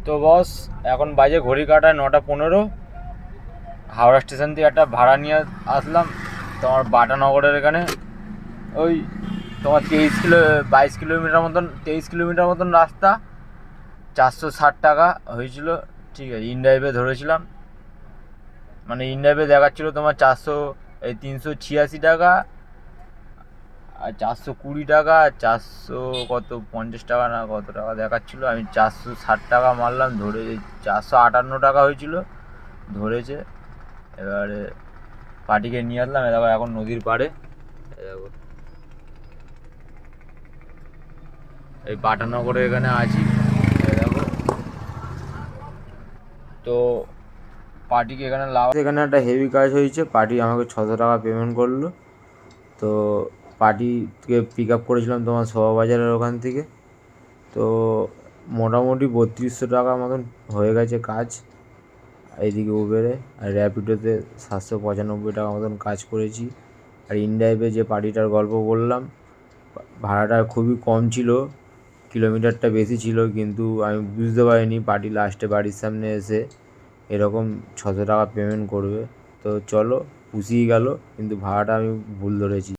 তো বস, এখন বাজে ঘড়ি কাটায় 9টা 15। হাওড়া স্টেশন থেকে একটা ভাড়া নিয়ে আসলাম তোমার বাটানগরের এখানে। ওই তোমার 22 কিলোমিটার মতন, 23 কিলোমিটার মতন রাস্তা। 460 টাকা হয়েছিল। ঠিক আছে, ইনড্রাইভে ধরেছিলাম, মানে ইনড্রাইভে দেখাচ্ছিল তোমার 386 টাকা, আর 420 টাকা, 450 টাকা না কত টাকা দেখাচ্ছিলো। আমি 460 টাকা মারলাম, ধরে 458 টাকা হয়েছিল, ধরেছে। এবারে পার্টিকে নিয়ে আসলাম, দেখো এখন নদীর পাড়ে। দেখো এই বাটানগরে এখানে আছি। দেখো, তো পার্টিকে এখানে এখানে একটা হেভি কাজ হয়েছে। পার্টি আমাকে 600 টাকা পেমেন্ট করলো। তো পার্টিকে পিক আপ করেছিলাম তোমার শোভাবাজারের ওখান থেকে। তো মোটামুটি 3200 টাকা মতন হয়ে গেছে কাজ এইদিকে উবেরে। আর র্যাপিডোতে 795 টাকা মতন কাজ করেছি। আর ইনড্রাইভে যে পার্টিটার গল্প বললাম, ভাড়াটা খুবই কম ছিল, কিলোমিটারটা বেশি ছিল, কিন্তু আমি বুঝতে পারিনি পার্টি লাস্টে বাড়ির সামনে এসে এরকম 600 টাকা পেমেন্ট করবে। তো চলো, পুষিয়ে গেল, কিন্তু ভাড়াটা আমি ভুল ধরেছি।